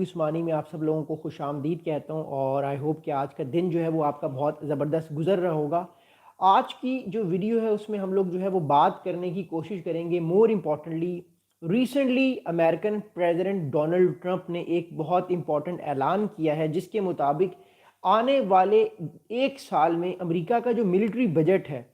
उस्मानी में आप सब लोगों को खुशामदीद कहता हूँ और आई होप कि आज का दिन जो है वो आपका बहुत ज़बरदस्त गुजर रहा होगा। आज की जो वीडियो है उसमें हम लोग जो है वो बात करने की कोशिश करेंगे more importantly recently American president Donald Trump ने एक बहुत इम्पॉर्टेंट ऐलान किया है जिसके मुताबिक आने वाले एक साल में अमेरिका का जो मिलिट्री बजट है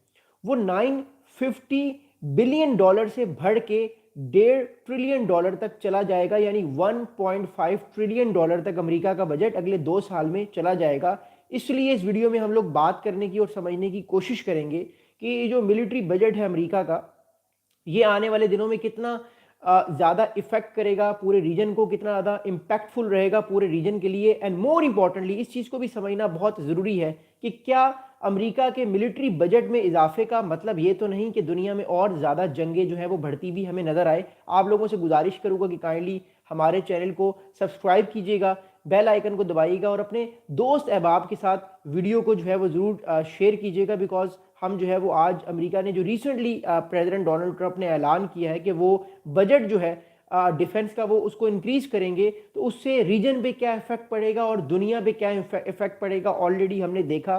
वो 950 बिलियन डॉलर से बढ़ के 1.5 ट्रिलियन डॉलर तक चला जाएगा, यानी 1.5 ट्रिलियन डॉलर तक अमेरिका का बजट अगले 2 साल में चला जाएगा। इसलिए इस वीडियो में हम लोग बात करने की और समझने की कोशिश करेंगे कि ये जो मिलिट्री बजट है अमेरिका का, ये आने वाले दिनों में कितना ज़्यादा इफेक्ट करेगा पूरे रीजन को, कितना ज़्यादा इम्पैक्टफुल रहेगा पूरे रीजन के लिए। एंड मोर इम्पॉर्टेंटली इस चीज़ को भी समझना बहुत ज़रूरी है कि क्या अमेरिका के मिलिट्री बजट में इजाफे का मतलब ये तो नहीं कि दुनिया में और ज़्यादा जंगें जो हैं वो बढ़ती भी हमें नज़र आए। आप लोगों से गुजारिश करूँगा कि काइंडली हमारे चैनल को सब्सक्राइब कीजिएगा, बेल आइकन को दबाइएगा और अपने दोस्त अहबाब के साथ वीडियो को जो है वो ज़रूर शेयर कीजिएगा। बिकॉज हम जो है वो आज अमेरिका ने जो रिसेंटली प्रेसिडेंट डोनाल्ड ट्रंप ने ऐलान किया है कि वो बजट जो है डिफेंस का वो उसको इंक्रीज करेंगे, तो उससे रीजन पे क्या इफेक्ट पड़ेगा और दुनिया पे क्या इफेक्ट पड़ेगा। ऑलरेडी हमने देखा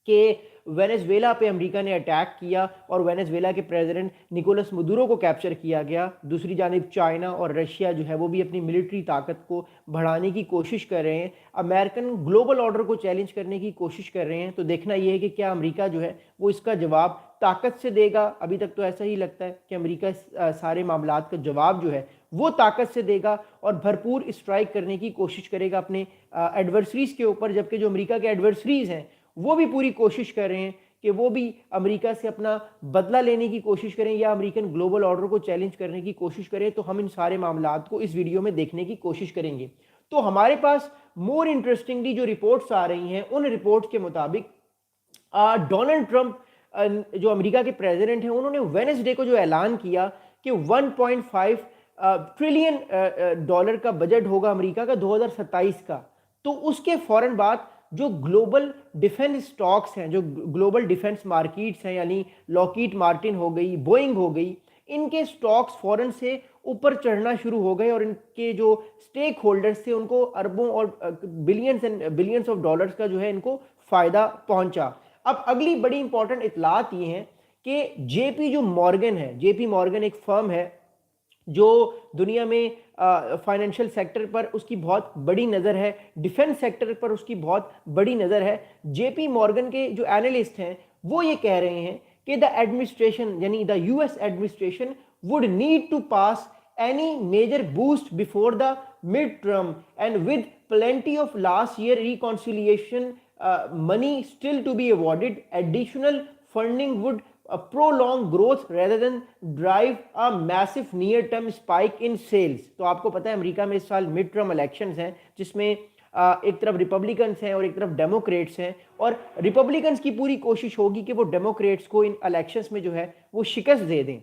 कि वेनेजुएला पे अमेरिका ने अटैक किया और वेनेजुएला के प्रेसिडेंट निकोलस मदुरो को कैप्चर किया गया। दूसरी जानिब चाइना और रशिया जो है वो भी अपनी मिलिट्री ताकत को बढ़ाने की कोशिश कर रहे हैं, अमेरिकन ग्लोबल ऑर्डर को चैलेंज करने की कोशिश कर रहे हैं। तो देखना यह है कि क्या अमेरिका जो है वो इसका जवाब ताकत से देगा। अभी तक तो ऐसा ही लगता है कि अमेरिका सारे मामलात का जवाब जो है वो ताकत से देगा और भरपूर स्ट्राइक करने की कोशिश करेगा अपने एडवर्सरीज के ऊपर, जबकि जो अमेरिका के एडवर्सरीज हैं वो भी पूरी कोशिश कर रहे हैं कि वो भी अमेरिका से अपना बदला लेने की कोशिश करें या अमेरिकन ग्लोबल ऑर्डर को चैलेंज करने की कोशिश करें। तो हम इन सारे मामलात को इस वीडियो में देखने की कोशिश करेंगे। तो हमारे पास मोर इंटरेस्टिंगली जो रिपोर्ट्स आ रही हैं उन रिपोर्ट्स के मुताबिक डोनाल्ड ट्रंप जो अमेरिका के प्रेसिडेंट हैं उन्होंने वेनेसडे को जो ऐलान किया कि 1.5 ट्रिलियन डॉलर का बजट होगा अमेरिका का 2027 का। तो उसके फौरन बाद जो ग्लोबल डिफेंस स्टॉक्स हैं, जो ग्लोबल डिफेंस मार्केट्स हैं, यानी लॉकहीड मार्टिन हो गई, बोइंग हो गई, इनके स्टॉक्स फौरन से ऊपर चढ़ना शुरू हो गए और इनके जो स्टेक होल्डर्स थे उनको अरबों और billions and billions of dollars का जो है इनको फायदा पहुंचा। अब अगली बड़ी इंपॉर्टेंट इतलात ये हैं कि जेपी जो मॉर्गन है, जेपी मॉर्गन एक फर्म है जो दुनिया में फाइनेंशियल सेक्टर पर उसकी बहुत बड़ी नज़र है, डिफेंस सेक्टर पर उसकी बहुत बड़ी नज़र है। जेपी मॉर्गन के जो एनालिस्ट हैं वो ये कह रहे हैं कि द एडमिनिस्ट्रेशन यानी the US administration would need to pass any major boost before the mid term and with plenty of last year reconciliation money still to be awarded, additional funding would prolong growth rather than drive a massive near term spike in sales। तो आपको पता है America में इस साल mid term elections हैं जिसमें एक तरफ रिपब्लिकन्स हैं और एक तरफ डेमोक्रेट्स हैं, और रिपब्लिकन्स की पूरी कोशिश होगी कि वो डेमोक्रेट्स को इन इलेक्शंस में जो है वो शिकस्त दे दें।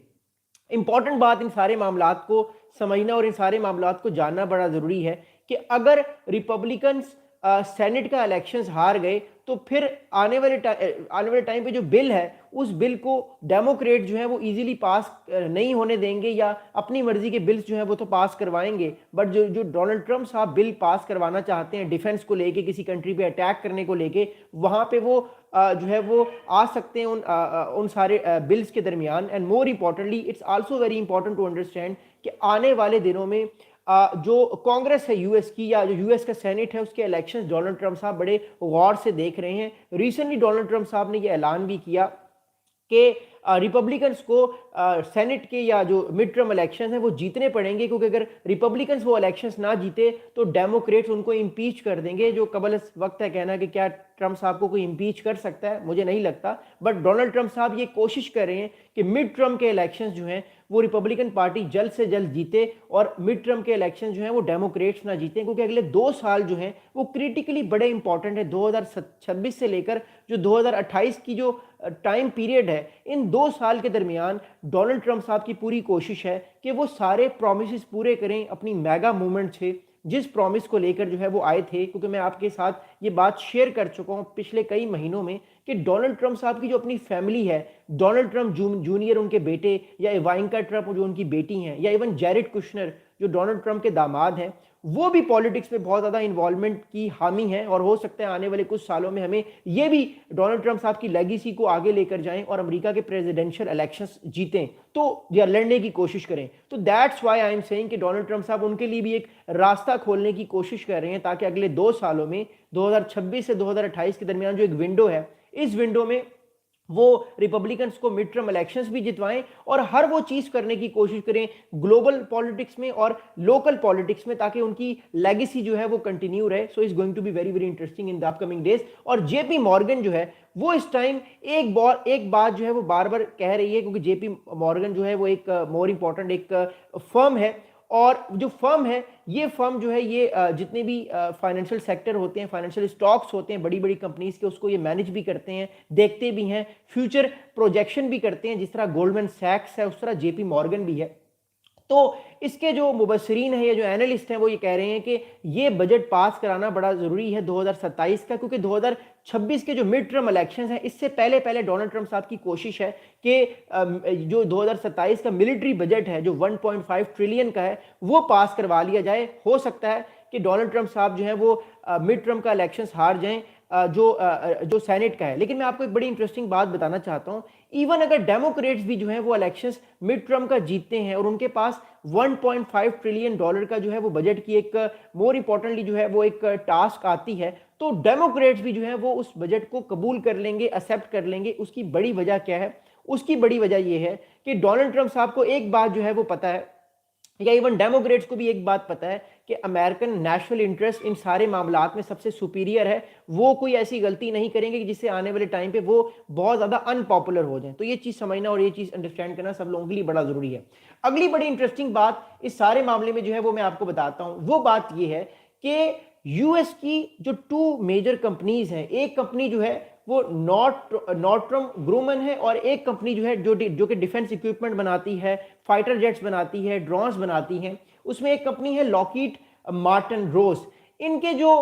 इंपॉर्टेंट बात इन सारे मामलात को समझना और इन सारे मामलात को जानना बड़ा ज़रूरी है कि अगर रिपब्लिकन्स सेनेट का इलेक्शंस हार गए तो फिर आने वाले टाइम पे जो बिल है उस बिल को डेमोक्रेट जो है वो इजीली पास नहीं होने देंगे या अपनी मर्जी के बिल्स जो है वो तो पास करवाएंगे। बट जो डोनाल्ड ट्रंप साहब बिल पास करवाना चाहते हैं डिफेंस को लेके, किसी कंट्री पे अटैक करने को लेके, वहां पे वो जो है वो आ सकते हैं उन सारे बिल्स के दरमियान। And more importantly it's also very important to understand कि आने वाले दिनों में जो कांग्रेस है यूएस की या जो यूएस का सेनेट है उसके इलेक्शंस डोनाल्ड ट्रंप साहब बड़े गौर से देख रहे हैं। रिसेंटली डोनाल्ड ट्रंप साहब ने ये ऐलान भी किया कि रिपब्लिकन्स को सेनेट के या जो मिड टर्म इलेक्शंस हैं वो जीतने पड़ेंगे, क्योंकि अगर रिपब्लिकन्स वो इलेक्शंस ना जीते तो डेमोक्रेट्स उनको इम्पीच कर देंगे। जो कबल इस वक्त है कहना कि क्या ट्रंप साहब को कोई इम्पीच कर सकता है, मुझे नहीं लगता। बट डोनाल्ड ट्रंप साहब ये कोशिश कर रहे हैं कि मिड टर्म के इलेक्शंस जो हैं वो रिपब्लिकन पार्टी जल्द से जल्द जीते और मिड टर्म के इलेक्शन जो हैं वो डेमोक्रेट्स ना जीते, क्योंकि अगले 2 साल जो हैं वो क्रिटिकली बड़े इंपॉर्टेंट है। 2026 से लेकर जो 2028 की जो टाइम पीरियड है, इन 2 साल के दरमियान डोनाल्ड ट्रंप साहब की पूरी कोशिश है कि वो सारे प्रॉमिसेस पूरे करें अपनी मेगा मूवमेंट से, जिस प्रॉमिस को लेकर जो है वो आए थे। क्योंकि मैं आपके साथ ये बात शेयर कर चुका हूं पिछले कई महीनों में कि डोनाल्ड ट्रंप साहब की जो अपनी फैमिली है, डोनाल्ड ट्रंप जूनियर उनके बेटे, या इवांका ट्रंप जो उनकी बेटी हैं, या इवन जेरेड कुशनर जो डोनाल्ड ट्रंप के दामाद हैं, वो भी पॉलिटिक्स में बहुत ज़्यादा इन्वॉल्वमेंट की हामी है, और हो सकता है आने वाले कुछ सालों में हमें ये भी डोनाल्ड ट्रंप साहब की लेगेसी को आगे लेकर जाएं और अमेरिका के प्रेसिडेंशियल इलेक्शंस जीतें, तो या लड़ने की कोशिश करें। तो that's why I am saying कि डोनाल्ड ट्रंप साहब उनके लिए भी एक रास्ता खोलने की कोशिश कर रहे हैं, ताकि अगले 2 सालों में 2026 से 2028 के दरमियान जो एक विंडो है, इस विंडो में वो रिपब्लिकन्स को मिड टर्म इलेक्शंस भी जितवाएं और हर वो चीज करने की कोशिश करें ग्लोबल पॉलिटिक्स में और लोकल पॉलिटिक्स में, ताकि उनकी लेगेसी जो है वो कंटिन्यू रहे। So is going to be very very interesting in the upcoming days. और जेपी मॉर्गन जो है वो इस टाइम एक बात जो है वो बार बार कह रही है, क्योंकि जेपी मॉर्गन जो है वो एक मोर इंपॉर्टेंट एक फर्म है, और जो फर्म है ये फर्म जो है ये जितने भी फाइनेंशियल सेक्टर होते हैं, फाइनेंशियल स्टॉक्स होते हैं बड़ी बड़ी कंपनीज के, उसको ये मैनेज भी करते हैं, देखते भी हैं, फ्यूचर प्रोजेक्शन भी करते हैं। जिस तरह गोल्डमैन सैक्स है उस तरह जेपी मॉर्गन भी है। तो इसके जो मुबसरीन है या जो एनालिस्ट हैं वो ये कह रहे हैं कि ये बजट पास कराना बड़ा ज़रूरी है 2027 का, क्योंकि 2026 के जो मिड टर्म इलेक्शंस हैं इससे पहले पहले डोनाल्ड ट्रंप साहब की कोशिश है कि जो 2027 का मिलिट्री बजट है जो 1.5 ट्रिलियन का है वो पास करवा लिया जाए। हो सकता है कि डोनाल्ड ट्रंप साहब जो है वो मिड टर्म का इलेक्शंस हार जाएं जो सेनेट का है। लेकिन मैं आपको एक बड़ी इंटरेस्टिंग बात बताना चाहता हूं, इवन अगर डेमोक्रेट्स भी जो है वो इलेक्शंस मिड टर्म का जीतते हैं और उनके पास 1.5 ट्रिलियन डॉलर का जो है वो बजट की एक मोर इंपॉर्टेंटली जो है वो एक टास्क आती है, तो डेमोक्रेट्स भी जो है वो उस बजट को कबूल कर लेंगे, एक्सेप्ट कर लेंगे। उसकी बड़ी वजह क्या है? उसकी बड़ी वजह यह है कि डोनाल्ड ट्रंप साहब को एक बात जो है वो पता है, या इवन डेमोक्रेट्स को भी एक बात पता है कि अमेरिकन नेशनल इंटरेस्ट इन सारे मामलात में सबसे सुपीरियर है। वो कोई ऐसी गलती नहीं करेंगे कि जिससे आने वाले टाइम पे वो बहुत ज़्यादा अनपॉपुलर हो जाए। तो ये चीज़ समझना और ये चीज़ अंडरस्टैंड करना सब लोगों के लिए बड़ा ज़रूरी है। अगली बड़ी इंटरेस्टिंग बात इस सारे मामले में जो है वो मैं आपको बताता हूँ। वो बात ये है कि यूएस की जो 2 मेजर कंपनीज हैं, एक कंपनी जो है वो नॉर्ट्रम ग्रूमन है, और एक कंपनी जो है जो कि डिफेंस इक्विपमेंट बनाती है, फाइटर जेट्स बनाती है, ड्रोन्स बनाती हैं। उसमें एक कंपनी है लॉकहीड मार्टिन रोस। इनके जो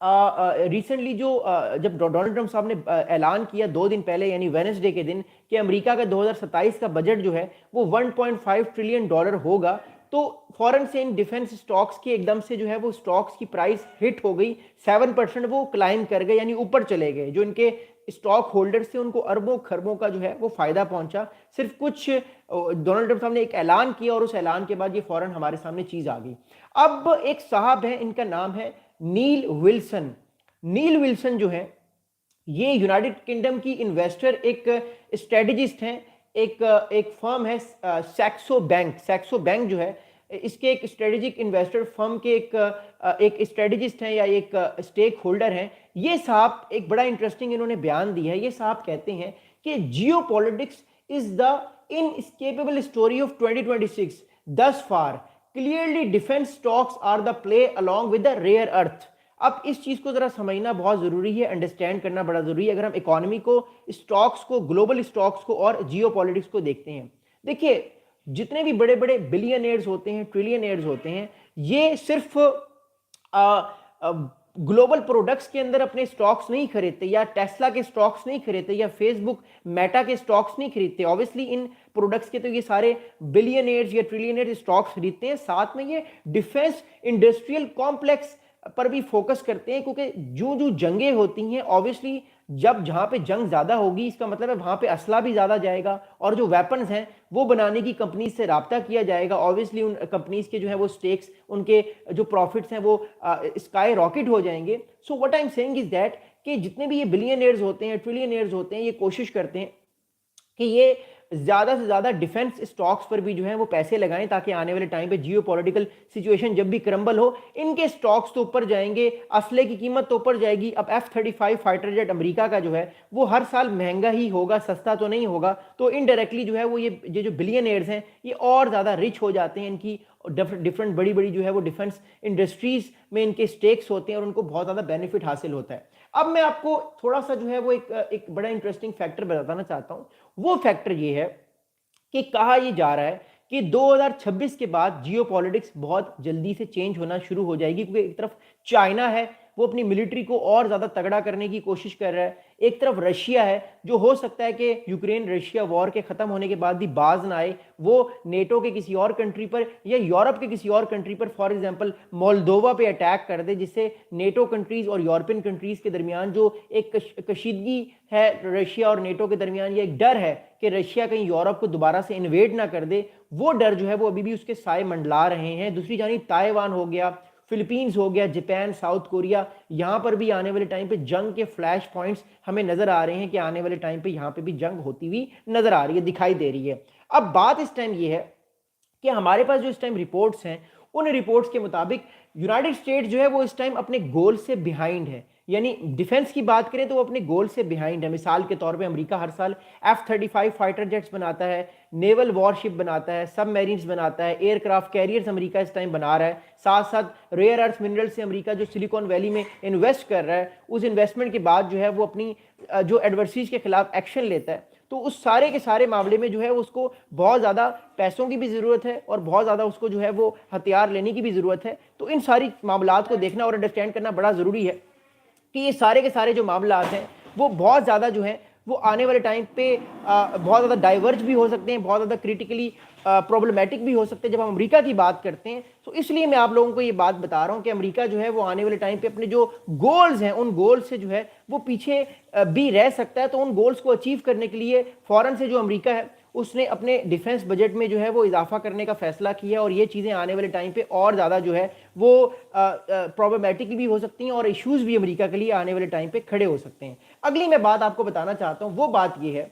रिसेंटली जो जब डोनाल्ड ट्रंप साहब ने ऐलान किया 2 दिन पहले यानी वेडनेसडे के दिन कि अमेरिका का 2027 का बजट जो है वो 1.5 ट्रिलियन डॉलर होगा, तो फॉरेन से इन डिफेंस स्टॉक्स की एकदम से जो है वो स्टॉक्स की प्राइस हिट हो गई, 7% वो क्लाइम कर गए, यानी ऊपर चले गए। जो इनके स्टॉक होल्डर्स थे उनको अरबों खरबों का जो है वो फायदा पहुंचा। सिर्फ कुछ डोनाल्ड ट्रंप साहब ने एक ऐलान किया और उस ऐलान के बाद ये फौरन हमारे सामने चीज आ गई। अब एक साहब है, इनका नाम है नील विल्सन। नील विल्सन जो है ये यूनाइटेड किंगडम की इन्वेस्टर एक स्ट्रेटेजिस्ट हैं। एक फर्म है सैक्सो बैंक जो है इसके एक स्ट्रेटेजिक इन्वेस्टर फर्म के एक स्ट्रेटेजिस्ट हैं या एक स्टेक होल्डर हैं। ये साहब एक बड़ा इंटरेस्टिंग इन्होंने बयान दिया है। ये साहब कहते हैं कि geopolitics is the inescapable story of 2026 thus far, clearly defence stocks are the play along with the rare earth. अब इस चीज को जरा समझना बहुत जरूरी है, अंडरस्टैंड करना बड़ा जरूरी है अगर हम इकोनॉमी को, स्टॉक्स को, ग्लोबल स्टॉक्स को और जियो पॉलिटिक्स को देखते हैं। देखिए जितने भी बड़े बड़े बिलियनियर्स होते हैं, ट्रिलियनियर्स होते हैं, ये सिर्फ ग्लोबल प्रोडक्ट्स के अंदर अपने स्टॉक्स नहीं खरीदते, या टेस्ला के स्टॉक्स नहीं खरीदते, या फेसबुक मेटा के स्टॉक्स नहीं खरीदते। ऑब्वियसली इन प्रोडक्ट्स के तो ये सारे बिलियनियर्स या ट्रिलियनियर्स स्टॉक्स खरीदते हैं। साथ में ये डिफेंस इंडस्ट्रियल कॉम्प्लेक्स पर भी फोकस करते हैं, क्योंकि जो जो जंगें होती हैं ऑब्वियसली जब जहां पे जंग ज्यादा होगी इसका मतलब है वहां पे असला भी ज्यादा जाएगा, और जो वेपन्स हैं वो बनाने की कंपनीज से राब्ता किया जाएगा। ऑब्वियसली उन कंपनीज के जो है वो स्टेक्स, उनके जो प्रॉफिट्स हैं वो स्काई रॉकेट हो जाएंगे। So what I am saying is that कि जितने भी ये बिलियनियर्स होते हैं, ट्रिलियनियर्स होते हैं, ये कोशिश करते हैं कि ये ज्यादा से ज्यादा डिफेंस स्टॉक्स पर भी जो है वो पैसे लगाएं, ताकि आने वाले टाइम पे जियो पॉलिटिकल सिचुएशन जब भी क्रम्बल हो इनके स्टॉक्स तो ऊपर जाएंगे, असले की कीमत तो ऊपर जाएगी। अब F-35 फाइटर जेट अमेरिका का जो है वो हर साल महंगा ही होगा, सस्ता तो नहीं होगा। तो इनडायरेक्टली जो है वो ये जो बिलियनियर्स हैं ये और ज्यादा रिच हो जाते हैं। इनकी डिफरेंट बड़ी बड़ी जो है वो डिफेंस इंडस्ट्रीज में इनके स्टेक्स होते हैं और उनको बहुत ज्यादा बेनिफिट हासिल होता है। अब मैं आपको थोड़ा सा जो है वो एक बड़ा इंटरेस्टिंग फैक्टर बताना चाहता हूं। वो फैक्टर ये है कि कहा यह जा रहा है कि 2026 के बाद जियो पॉलिटिक्स बहुत जल्दी से चेंज होना शुरू हो जाएगी, क्योंकि एक तरफ चाइना है वो अपनी मिलिट्री को और ज़्यादा तगड़ा करने की कोशिश कर रहा है। एक तरफ रशिया है जो हो सकता है कि यूक्रेन रशिया वॉर के ख़त्म होने के बाद भी बाज ना आए, वो नेटो के किसी और कंट्री पर या यूरोप के किसी और कंट्री पर फॉर एग्जांपल मोल्दोवा पे अटैक कर दे, जिससे नेटो कंट्रीज़ और यूरोपियन कंट्रीज़ के दरमियान जो एक कशीदगी है रशिया और नेटो के दरमियान, ये एक डर है कि रशिया कहीं यूरोप को दोबारा से इन्वेड ना कर दे, वो डर जो है वो अभी भी उसके साए मंडला रहे हैं। दूसरी जानिब ताइवान हो गया, फिलीपींस हो गया, जापान, साउथ कोरिया, यहाँ पर भी आने वाले टाइम पे जंग के फ्लैश पॉइंट्स हमें नजर आ रहे हैं कि आने वाले टाइम पे यहाँ पे भी जंग होती हुई नजर आ रही है, दिखाई दे रही है। अब बात इस टाइम ये है कि हमारे पास जो इस टाइम रिपोर्ट्स हैं, उन रिपोर्ट्स के मुताबिक यूनाइटेड स्टेट्स जो है वो इस टाइम अपने गोल से बिहाइंड है। यानी डिफेंस की बात करें तो वो अपने गोल से बिहाइंड है। मिसाल के तौर पे अमेरिका हर साल F-35 फाइटर जेट्स बनाता है, नेवल वॉरशिप बनाता है, सबमरीन्स बनाता है, एयरक्राफ्ट कैरियर्स अमेरिका इस टाइम बना रहा है। साथ साथ रेयर अर्थ मिनरल से अमेरिका जो सिलिकॉन वैली में इन्वेस्ट कर रहा है, उस इन्वेस्टमेंट के बाद जो है वो अपनी जो एडवर्सरीज के खिलाफ एक्शन लेता है। तो उस सारे के सारे मामले में जो है उसको बहुत ज़्यादा पैसों की भी ज़रूरत है और बहुत ज़्यादा उसको जो है वो हथियार लेने की भी ज़रूरत है। तो इन सारी मामलात को देखना और अंडरस्टैंड करना बड़ा ज़रूरी है कि ये सारे के सारे जो मामलात हैं वो बहुत ज़्यादा जो है वो आने वाले टाइम पे बहुत ज़्यादा डाइवर्ज भी हो सकते हैं, बहुत ज़्यादा क्रिटिकली प्रॉब्लमेटिक भी हो सकते हैं जब हम अमेरिका की बात करते हैं। तो इसलिए मैं आप लोगों को ये बात बता रहा हूँ कि अमेरिका जो है वो आने वाले टाइम पे अपने जो गोल्स हैं उन गोल्स से जो है वो पीछे भी रह सकता है। तो उन गोल्स को अचीव करने के लिए फ़ौरन से जो अमेरिका है उसने अपने डिफेंस बजट में जो है वो इजाफा करने का फैसला किया और ये चीज़ें आने वाले टाइम पे और ज़्यादा जो है वो प्रॉब्लमेटिक भी हो सकती हैं और इश्यूज़ भी अमेरिका के लिए आने वाले टाइम पे खड़े हो सकते हैं। अगली मैं बात आपको बताना चाहता हूँ, वो बात ये है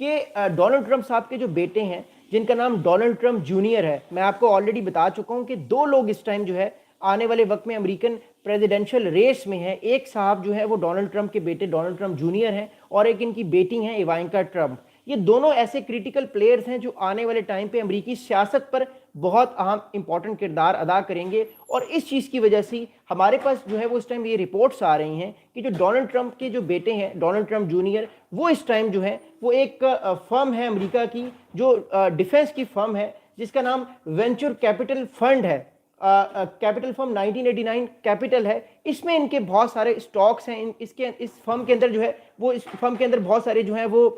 कि डोनाल्ड ट्रंप साहब के जो बेटे हैं जिनका नाम डोनाल्ड ट्रंप जूनियर है, मैं आपको ऑलरेडी बता चुका हूँ कि दो लोग इस टाइम जो है आने वाले वक्त में अमेरिकन प्रेसिडेंशियल रेस में है। एक साहब जो है वो डोनाल्ड ट्रंप के बेटे डोनाल्ड ट्रंप जूनियर हैं और एक इनकी बेटी हैं इवांका ट्रंप। ये दोनों ऐसे क्रिटिकल प्लेयर्स हैं जो आने वाले टाइम पे अमेरिकी सियासत पर बहुत अहम इंपॉर्टेंट किरदार अदा करेंगे। और इस चीज़ की वजह से हमारे पास जो है वो इस टाइम ये रिपोर्ट्स आ रही हैं कि जो डोनाल्ड ट्रंप के जो बेटे हैं डोनाल्ड ट्रंप जूनियर, वो इस टाइम जो है वो एक फर्म है अमेरिका की जो डिफेंस की फर्म है जिसका नाम वेंचर कैपिटल फंड है। कैपिटल फर्म 1989 कैपिटल है। इसमें इनके बहुत सारे स्टॉक्स हैं। इस फर्म के अंदर जो है वो इस फर्म के अंदर बहुत सारे जो है वो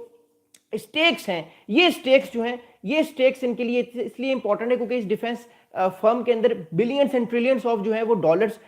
स्टेक्स हैं। ये स्टेक्स जो हैं ये स्टेक्स इनके लिए इसलिए इंपॉर्टेंट है क्योंकि इस डिफेंस फर्म के अंदर बिलियंस एंड ट्रिलियंस ऑफ जो है वो डॉलर्स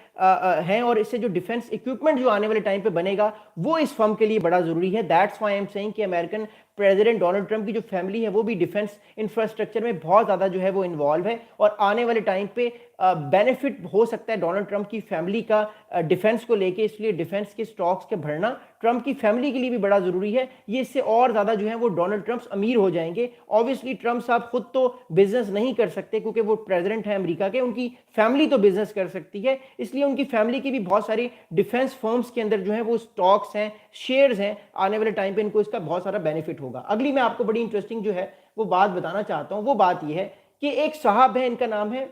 हैं और इससे जो डिफेंस इक्विपमेंट जो आने वाले टाइम पे बनेगा वो इस फर्म के लिए बड़ा जरूरी है। That's why I am saying कि अमेरिकन प्रेसिडेंट डोनाल्ड ट्रंप की जो फैमिली है वो भी डिफेंस इंफ्रास्ट्रक्चर में बहुत ज़्यादा जो है वो इन्वॉल्व है और आने वाले टाइम पे बेनिफिट हो सकता है डोनाल्ड ट्रंप की फैमिली का डिफेंस को लेके। इसलिए डिफेंस के स्टॉक्स के बढ़ना ट्रंप की फैमिली के लिए भी बड़ा ज़रूरी है। ये इससे और ज़्यादा जो है वो डोनाल्ड ट्रंप अमीर हो जाएंगे। ऑब्वियसली ट्रंप साहब खुद तो बिजनेस नहीं कर सकते क्योंकि वो प्रेसिडेंट है अमेरिका के, उनकी फैमिली तो बिजनेस कर सकती है। इसलिए उनकी फैमिली की भी बहुत सारी डिफेंस फर्म्स के अंदर जो है वो स्टॉक्स हैं, शेयर्स हैं। आने वाले टाइम पे इनको इसका बहुत सारा बेनिफिट होगा। अगली मैं आपको बड़ी इंटरेस्टिंग जो है वो बात बताना चाहता हूँ। वो बात यह है कि एक साहब है, इनका नाम है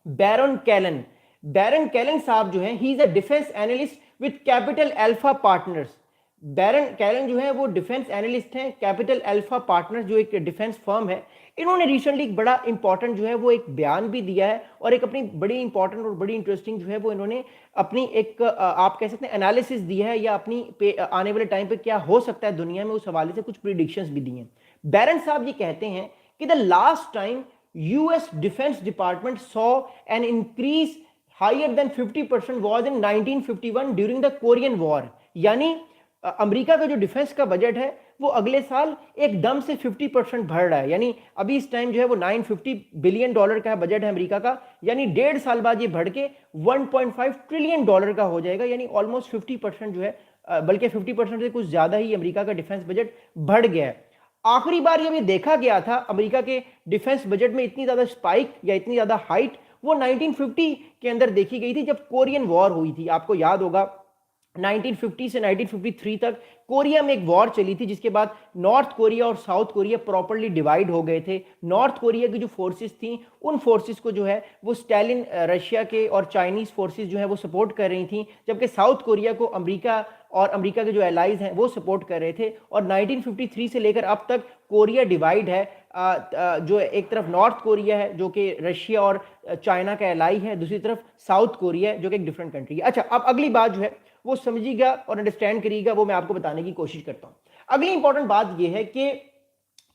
बैरन कैलन। बैरन कैलन साहब जो है he is a defence analyst with Capital Alpha Partners. Baron Callan जो है वो डिफेंस एनालिस्ट हैं कैपिटल अल्फा पार्टनर्स जो एक डिफेंस फर्म है। इन्होंने रिसेंटली एक बड़ा इंपॉर्टेंट जो है वो एक बयान भी दिया है और एक अपनी बड़ी इंपॉर्टेंट और बड़ी इंटरेस्टिंग जो है वो इन्होंने अपनी एक आप कह सकते हैं एनालिसिस दिया है या अपनी आने वाले टाइम पे क्या हो सकता है दुनिया में उस हवाले से कुछ प्रिडिक्शंस भी दी हैं। बैरन साहब ये कहते हैं कि the last time US defence department saw an increase higher than 50% was in 1951 during the Korean war. यानी अमेरिका का जो डिफेंस का बजट है वो अगले साल एकदम से 50% बढ़ रहा है। यानी अभी इस टाइम जो है वो $950 बिलियन का बजट है अमेरिका का, यानी 1.5 साल बाद ये बढ़ के $1.5 ट्रिलियन का हो जाएगा। यानी ऑलमोस्ट 50% जो है बल्कि 50% से कुछ ज़्यादा ही अमेरिका का डिफेंस बजट बढ़ गया है। आखिरी बार जब ये देखा गया था अमेरिका के डिफेंस बजट में इतनी ज़्यादा स्पाइक या इतनी ज़्यादा हाइट वो 1950 के अंदर देखी गई थी जब कोरियन वॉर हुई थी। आपको याद होगा 1950 से 1953 तक कोरिया में एक वॉर चली थी जिसके बाद नॉर्थ कोरिया और साउथ कोरिया प्रॉपर्ली डिवाइड हो गए थे। नॉर्थ कोरिया की जो फोर्सेस थी उन फोर्सेस को जो है वो स्टालिन रशिया के और चाइनीज फोर्सेस जो है वो सपोर्ट कर रही थी, जबकि साउथ कोरिया को अमेरिका और अमेरिका के जो एलाइज हैं वो सपोर्ट कर रहे थे। और 1953 से लेकर अब तक कोरिया डिवाइड है। जो एक तरफ नॉर्थ कोरिया है जो कि रशिया और चाइना का एलाई है, दूसरी तरफ साउथ कोरिया है जो कि एक डिफरेंट कंट्री है। अच्छा, अब अगली बात जो है वो समझिएगा और अंडरस्टैंड करिएगा, वो मैं आपको बताने की कोशिश करता हूं। अगली इंपॉर्टेंट बात यह है कि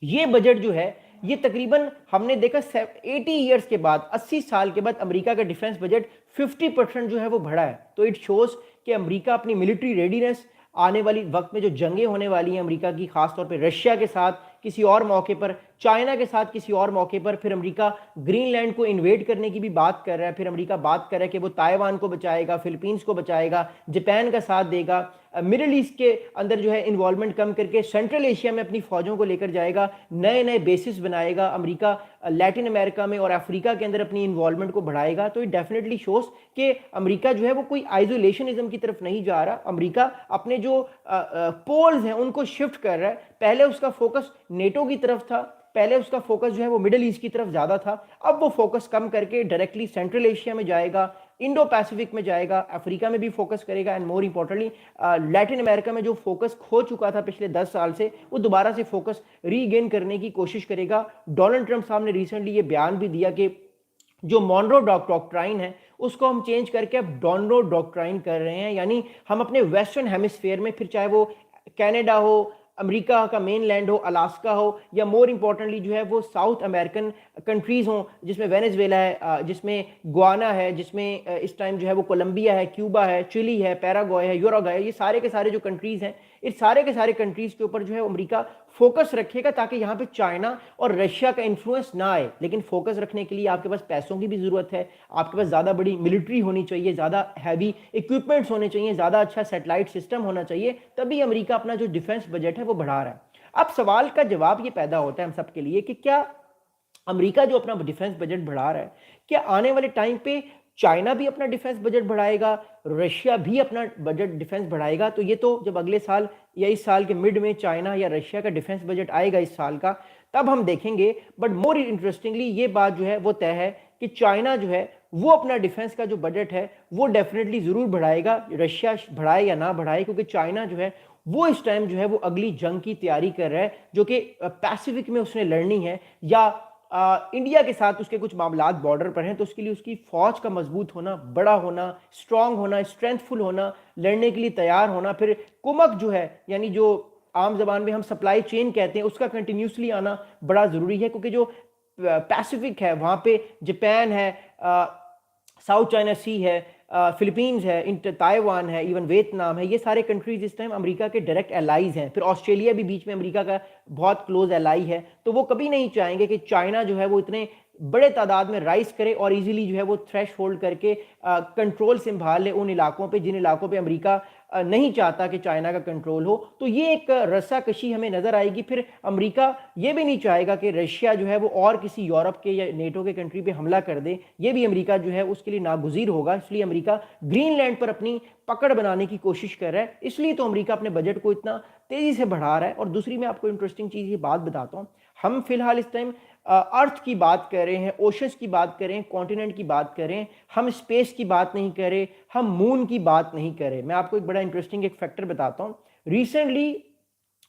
ये बजट जो है ये तकरीबन हमने देखा 80 ईयर्स के बाद, 80 साल के बाद अमेरिका का डिफेंस बजट 50% जो है वो बढ़ा है। तो इट शोज कि अमेरिका अपनी मिलिट्री रेडीनेस, आने वाली वक्त में जो जंगें होने वाली हैं अमेरिका की, खासतौर पे रशिया के साथ किसी और मौके पर, चाइना के साथ किसी और मौके पर, फिर अमेरिका ग्रीनलैंड को इन्वेड करने की भी बात कर रहा है, फिर अमेरिका बात कर रहा है कि वो ताइवान को बचाएगा, फिलीपींस को बचाएगा, जापान का साथ देगा, मिडिल ईस्ट के अंदर जो है इन्वॉल्वमेंट कम करके सेंट्रल एशिया में अपनी फौजों को लेकर जाएगा, नए नए बेसिस बनाएगा, अमेरिका लैटिन अमेरिका में और अफ्रीका के अंदर अपनी इन्वॉल्वमेंट को बढ़ाएगा। तो इट डेफिनेटली शोज कि अमेरिका जो है वो कोई आइसोलेशनिज्म की तरफ नहीं जा रहा। अमेरिका अपने जो पोल्स हैं उनको शिफ्ट कर रहा है। पहले उसका फोकस नेटो की तरफ था, पहले उसका फोकस जो है वो मिडिल ईस्ट की तरफ ज्यादा था, अब वो फोकस कम करके डायरेक्टली सेंट्रल एशिया में जाएगा, इंडो पैसिफिक में जाएगा, अफ्रीका में भी फोकस करेगा, and more importantly Latin America में जो फोकस खो चुका था पिछले 10 साल से, वो दोबारा से फोकस रीगेन करने की कोशिश करेगा। डोनाल्ड ट्रंप साहब ने रिसेंटली ये बयान भी दिया कि जो मॉनरो डॉक्ट्राइन है उसको हम चेंज करके अब डॉनरो डॉक्ट्राइन कर रहे हैं, यानी हम अपने वेस्टर्न हेमिस्फेयर में, फिर चाहे वो कनाडा हो, अमेरिका का मेन लैंड हो, अलास्का हो, या मोर इंपॉर्टेंटली जो है वो साउथ अमेरिकन कंट्रीज हो, जिसमें वेनेजुएला है, जिसमें गुआना है, जिसमें इस टाइम जो है वो कोलंबिया है, क्यूबा है, चिली है, पैराग्वे है, यूरुग्वे है, ये सारे के सारे जो कंट्रीज हैं, इस सारे के सारे कंट्रीज के ऊपर जो है अमेरिका फोकस रखेगा ताकि यहाँ पे चाइना और रशिया का इन्फ्लुएंस ना आए। लेकिन फोकस रखने के लिए आपके पास पैसों की भी जरूरत है, आपके पास ज्यादा बड़ी मिलिट्री होनी चाहिए, ज्यादा हैवी इक्विपमेंट्स होने चाहिए, ज्यादा अच्छा सैटेलाइट सिस्टम होना चाहिए, तभी अमेरिका अपना जो डिफेंस बजट है वो बढ़ा रहा है। अब सवाल का जवाब ये पैदा होता है हम सबके लिए कि क्या अमेरिका जो अपना डिफेंस बजट बढ़ा रहा है, क्या आने वाले टाइम पे चाइना भी अपना डिफेंस बजट बढ़ाएगा, रशिया भी अपना बजट डिफेंस बढ़ाएगा? तो ये तो जब अगले साल या इस साल के मिड में चाइना या रशिया का डिफेंस बजट आएगा इस साल का, तब हम देखेंगे। बट मोर इंटरेस्टिंगली ये बात जो है वो तय है कि चाइना जो है वो अपना डिफेंस का जो बजट है वो डेफिनेटली जरूर बढ़ाएगा, रशिया बढ़ाए या ना बढ़ाए, क्योंकि चाइना जो है वो इस टाइम जो है वो अगली जंग की तैयारी कर रहा है जो कि पैसिफिक में उसने लड़नी है, या इंडिया के साथ उसके कुछ मामलात बॉर्डर पर हैं, तो उसके लिए उसकी फौज का मजबूत होना, बड़ा होना, स्ट्रांग होना, स्ट्रेंथफुल होना, लड़ने के लिए तैयार होना, फिर कुमक जो है यानी जो आम जबान में हम सप्लाई चेन कहते हैं उसका कंटिन्यूसली आना बड़ा जरूरी है, क्योंकि जो पैसिफिक है वहां पे जापान है, साउथ चाइना सी है, फिलीपींस है, ताइवान है, इवन वियतनाम है, ये सारे कंट्रीज इस टाइम अमेरिका के डायरेक्ट एलाइज हैं। फिर ऑस्ट्रेलिया भी बीच में अमेरिका का बहुत क्लोज एलाई है, तो वो कभी नहीं चाहेंगे कि चाइना जो है वो इतने बड़े तादाद में राइज करे और इजीली जो है वो थ्रेश होल्ड करके कंट्रोल संभाल ले उन इलाकों पे जिन इलाकों पे अमेरिका नहीं चाहता कि चाइना का कंट्रोल हो। तो ये एक रस्साकशी हमें नजर आएगी। फिर अमेरिका ये भी नहीं चाहेगा कि रशिया जो है वो और किसी यूरोप के या नेटो के कंट्री पे हमला कर दे, ये भी अमेरिका जो है उसके लिए नागुजीर होगा। इसलिए अमेरिका ग्रीनलैंड पर अपनी पकड़ बनाने की कोशिश कर रहा है, इसलिए तो अमेरिका अपने बजट को इतना तेजी से बढ़ा रहा है। और दूसरी मैं आपको इंटरेस्टिंग चीज ये बात बताता हूँ, हम फिलहाल इस टाइम अर्थ की बात कर रहे हैं, ओशंस की बात कर रहे हैं, कॉन्टिनेंट की बात कर रहे हैं, हम स्पेस की बात नहीं कर रहे, हम मून की बात नहीं कर रहे। मैं आपको एक बड़ा इंटरेस्टिंग एक फैक्टर बताता हूं। रिसेंटली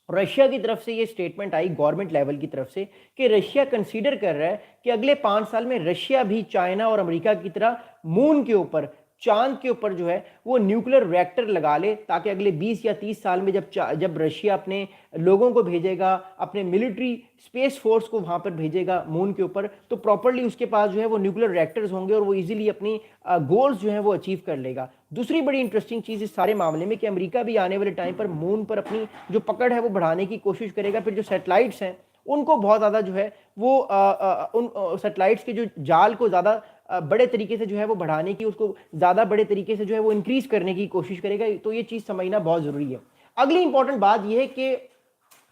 रशिया की तरफ से ये स्टेटमेंट आई गवर्नमेंट लेवल की तरफ से कि रशिया कंसीडर कर रहा है कि अगले 5 साल में रशिया भी चाइना और अमेरिका की तरह मून के ऊपर, चांद के ऊपर जो है वो न्यूक्लियर रिएक्टर लगा ले, ताकि अगले 20 या 30 साल में जब रशिया अपने लोगों को भेजेगा, अपने मिलिट्री स्पेस फोर्स को वहां पर भेजेगा मून के ऊपर, तो प्रॉपर्ली उसके पास जो है वो न्यूक्लियर रिएक्टर्स होंगे और वो इजीली अपनी गोल्स जो है वो अचीव कर लेगा। दूसरी बड़ी इंटरेस्टिंग चीज इस सारे मामले में कि अमेरिका भी आने वाले टाइम पर मून पर अपनी जो पकड़ है वो बढ़ाने की कोशिश करेगा। फिर जो सैटेलाइट्स हैं उनको बहुत ज़्यादा जो है वो उन सैटेलाइट्स के जो जाल को ज़्यादा बड़े तरीके से जो है वो बढ़ाने की, उसको ज़्यादा बड़े तरीके से जो है वो इंक्रीज करने की कोशिश करेगा। तो ये चीज़ समझना बहुत ज़रूरी है। अगली इंपॉर्टेंट बात यह है कि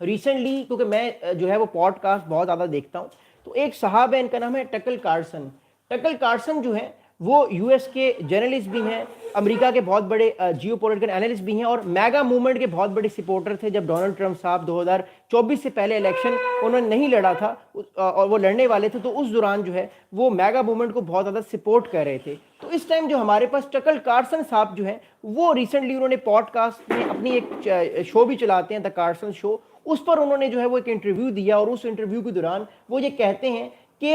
रिसेंटली, क्योंकि मैं जो है वो पॉडकास्ट बहुत ज़्यादा देखता हूँ, तो एक साहब है, इनका नाम है टकर कार्सन। टकर कार्सन जो है वो यूएस के जर्नलिस्ट भी हैं, अमेरिका के बहुत बड़े जियोपॉलिटिकल एनालिस्ट भी हैं और मैगा मूवमेंट के बहुत बड़े सपोर्टर थे। जब डोनाल्ड ट्रंप साहब 2024 से पहले इलेक्शन उन्होंने नहीं लड़ा था और वो लड़ने वाले थे, तो उस दौरान जो है वो मैगा मूवमेंट को बहुत ज़्यादा सपोर्ट कर रहे थे। तो इस टाइम जो हमारे पास टकर कार्सन साहब जो है वो रिसेंटली उन्होंने पॉडकास्ट में अपनी एक शो भी चलाते हैं, द कार्सन शो, उस पर उन्होंने जो है वो एक इंटरव्यू दिया और उस इंटरव्यू के दौरान वो ये कहते हैं कि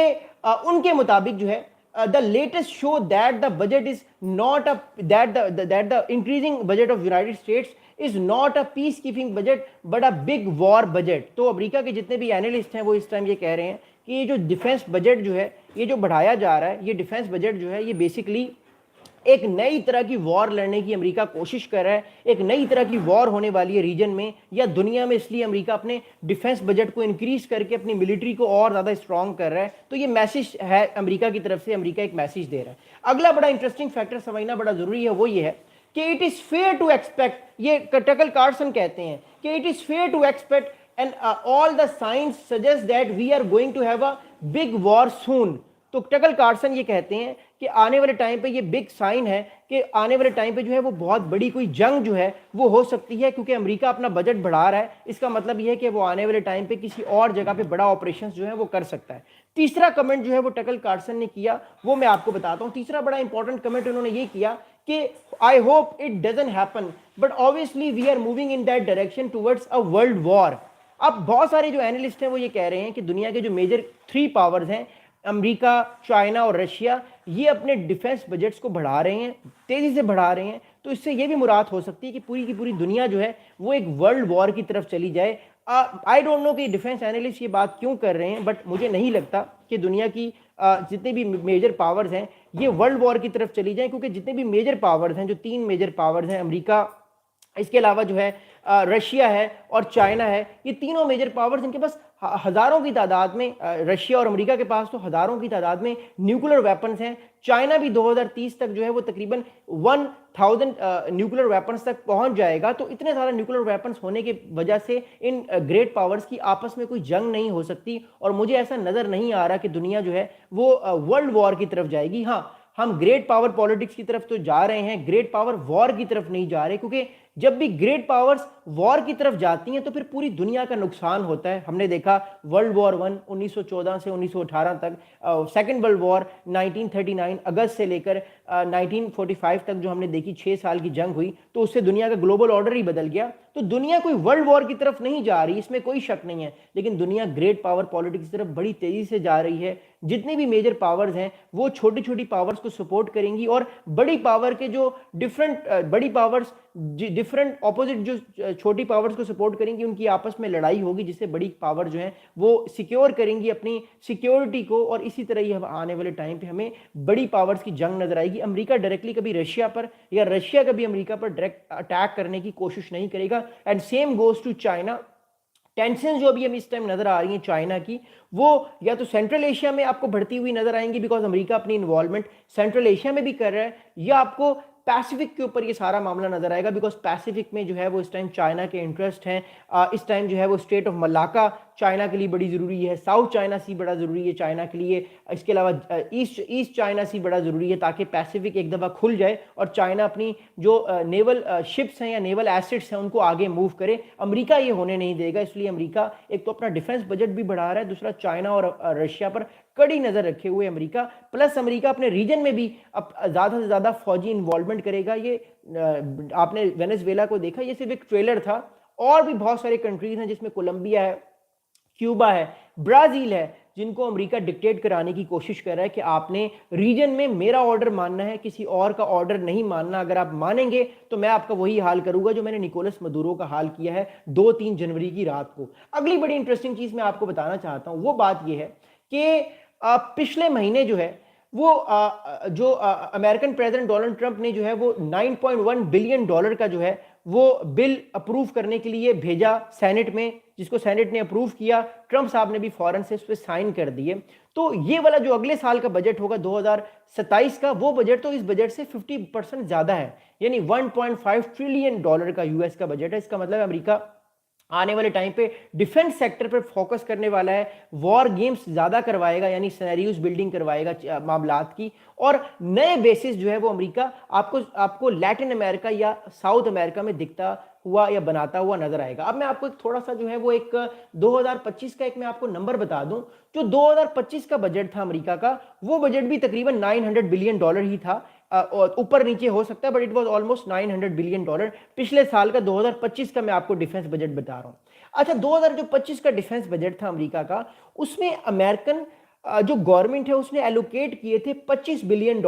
उनके मुताबिक जो है the latest show that the budget is not a that the increasing budget of United States is not a peacekeeping budget but a big war budget। तो अमेरिका के जितने भी एनालिस्ट हैं वो इस टाइम ये कह रहे हैं कि ये जो डिफेंस बजट जो है ये जो बढ़ाया जा रहा है, ये डिफेंस बजट जो है ये बेसिकली एक नई तरह की वॉर लड़ने की अमेरिका कोशिश कर रहा है, एक नई तरह की वॉर होने वाली है रीजन में या दुनिया में, इसलिए अमेरिका अपने डिफेंस बजट को इंक्रीज करके अपनी मिलिट्री को और ज़्यादा स्ट्रॉन्ग कर रहा है। तो ये मैसेज है अमेरिका की तरफ से, अमेरिका एक मैसेज दे रहा है। अगला बड़ा इंटरेस्टिंग फैक्टर समझना बड़ा ज़रूरी है, वो ये है कि it is fair to expect, ये टकल कार्सन कहते हैं कि it is fair to expect and all the science suggest that we are going to have a big war soon. तो टकल कार्सन ये कहते हैं कि आने वाले टाइम पे ये बिग साइन है कि आने वाले टाइम पे जो है वो बहुत बड़ी कोई जंग जो है वो हो सकती है, क्योंकि अमेरिका अपना बजट बढ़ा रहा है। इसका मतलब ये है कि वो आने वाले टाइम पे किसी और जगह पे बड़ा ऑपरेशन जो है वो कर सकता है। तीसरा कमेंट जो है वो टकल कार्सन ने किया वो मैं आपको बताता हूँ। तीसरा बड़ा इंपॉर्टेंट कमेंट उन्होंने ये किया कि I hope it doesn't happen but obviously we are moving in that direction towards a world war. अब बहुत सारे जो एनालिस्ट हैं वो ये कह रहे हैं कि दुनिया के जो मेजर 3 पावर्स हैं, अमेरिका, चाइना और रशिया, ये अपने डिफेंस बजट्स को बढ़ा रहे हैं, तेजी से बढ़ा रहे हैं। तो इससे ये भी मुराद हो सकती है कि पूरी की पूरी दुनिया जो है वो एक वर्ल्ड वॉर की तरफ चली जाए। आई डोंट नो कि डिफेंस एनालिस्ट ये बात क्यों कर रहे हैं, बट मुझे नहीं लगता कि दुनिया की जितने भी मेजर पावर्स हैं ये वर्ल्ड वॉर की तरफ चली जाएं, क्योंकि जितने भी मेजर पावर्स हैं, जो 3 मेजर पावर्स हैं, अमेरिका, इसके अलावा जो है रशिया है और चाइना है, ये तीनों मेजर पावर्स, इनके पास हज़ारों की तादाद में, रशिया और अमेरिका के पास तो हज़ारों की तादाद में न्यूक्लियर वेपन्स हैं। चाइना भी 2030 तक जो है वो तकरीबन 1000 न्यूक्लियर वेपन्स तक पहुंच जाएगा। तो इतने सारे न्यूक्लियर वेपन्स होने की वजह से इन ग्रेट पावर्स की आपस में कोई जंग नहीं हो सकती, और मुझे ऐसा नज़र नहीं आ रहा कि दुनिया जो है वो वर्ल्ड वॉर की तरफ जाएगी। हाँ, हम ग्रेट पावर पॉलिटिक्स की तरफ तो जा रहे हैं, ग्रेट पावर वॉर की तरफ नहीं जा रहे, क्योंकि जब भी ग्रेट पावर्स वॉर की तरफ जाती हैं तो फिर पूरी दुनिया का नुकसान होता है। हमने देखा वर्ल्ड वॉर 1 1914 से 1918 तक, सेकेंड वर्ल्ड वॉर 1939 अगस्त से लेकर 1945 तक जो हमने देखी 6 साल की जंग हुई, तो उससे दुनिया का ग्लोबल ऑर्डर ही बदल गया। तो दुनिया कोई वर्ल्ड वॉर की तरफ नहीं जा रही, इसमें कोई शक नहीं है, लेकिन दुनिया ग्रेट पावर पॉलिटिक्स की तरफ बड़ी तेजी से जा रही है। जितनी भी मेजर पावर्स हैं वो छोटी छोटी पावर्स को सपोर्ट करेंगी, और बड़ी पावर के जो बड़ी पावर्स डिफरेंट ऑपोजिट जो छोटी पावर्स को सपोर्ट करेंगी, उनकी आपस में लड़ाई होगी, जिससे बड़ी पावर जो है वो सिक्योर करेंगी अपनी सिक्योरिटी को। और इसी तरह ही आने वाले टाइम पे हमें बड़ी पावर्स की जंग नजर आएगी। अमेरिका डायरेक्टली कभी रशिया पर या रशिया कभी अमेरिका पर डायरेक्ट अटैक करने की कोशिश नहीं करेगा। And same goes to China. Tension जो अभी हमें इस टाइम नजर आ रही है चाइना की, वो या तो सेंट्रल एशिया में आपको बढ़ती हुई नजर आएंगी, बिकॉज अमेरिका अपनी इन्वॉल्वमेंट सेंट्रल एशिया में भी कर रहा है, या आपको पैसिफिक के ऊपर ये सारा मामला नजर आएगा, बिकॉज पैसिफिक में जो है वो इस टाइम चाइना के इंटरेस्ट हैं। इस टाइम जो है वो स्टेट ऑफ मलाका चाइना के लिए बड़ी ज़रूरी है, साउथ चाइना सी बड़ा ज़रूरी है चाइना के लिए, इसके अलावा ईस्ट चाइना सी बड़ा ज़रूरी है, ताकि पैसिफिक एक दफ़ा खुल जाए और चाइना अपनी जो नेवल शिप्स हैं या नेवल एसेट्स हैं उनको आगे मूव करे। अमेरिका ये होने नहीं देगा, इसलिए अमेरिका एक तो अपना डिफेंस बजट भी बढ़ा रहा है, दूसरा चाइना और रशिया पर कड़ी नज़र रखे हुए अमेरिका, प्लस अमेरिका अपने रीजन में भी अब ज़्यादा से ज़्यादा फौजी इन्वॉल्वमेंट करेगा। ये आपने वेनेजुएला को देखा, ये सिर्फ एक ट्रेलर था, और भी बहुत सारे कंट्रीज हैं जिसमें कोलंबिया है, क्यूबा है, ब्राज़ील है, जिनको अमेरिका डिक्टेट कराने की कोशिश कर रहा है कि आपने रीजन में मेरा ऑर्डर मानना है, किसी और का ऑर्डर नहीं मानना। अगर आप मानेंगे तो मैं आपका वही हाल करूंगा जो मैंने निकोलस मदुरो का हाल किया है 2-3 जनवरी की रात को। अगली बड़ी इंटरेस्टिंग चीज़ मैं आपको बताना चाहता हूँ, वो बात यह है कि पिछले महीने जो है वो अमेरिकन प्रेसिडेंट डोनाल्ड ट्रंप ने जो है वो 9.1 बिलियन डॉलर का जो है वो बिल अप्रूव करने के लिए भेजा सेनेट में, जिसको सेनेट ने अप्रूव किया, ट्रंप साहब ने भी फौरन से उस पर साइन कर दिए। तो ये वाला जो अगले साल का बजट होगा 2027 का, वो बजट तो इस बजट से 50% ज़्यादा है, यानी 1.5 ट्रिलियन डॉलर का यूएस का बजट है। इसका मतलब अमेरिका आने वाले टाइम पे डिफेंस सेक्टर पर फोकस करने वाला है, वॉर गेम्स ज़्यादा करवाएगा, यानी सिनेरियोज बिल्डिंग करवाएगा मामलात की, और नए बेसिस जो है वो अमेरिका आपको लैटिन अमेरिका या साउथ अमेरिका में दिखता हुआ या बनाता हुआ नजर आएगा। अब मैं आपको एक थोड़ा सा जो है वो एक 2025 का एक मैं आपको नंबर बता दूं। जो 2025 का बजट था अमेरिका का, वो बजट भी तकरीबन 900 बिलियन डॉलर ही था, ऊपर नीचे हो सकता है, but it was almost 900 billion dollar. पिछले साल का 2025 का मैं आपको डिफेंस बजट बता रहा हूं। अच्छा, 2025 का डिफेंस बजट था अमेरिका का, उसमें अमेरिकन जो गवर्नमेंट है उसने एलोकेट किए थे $25 billion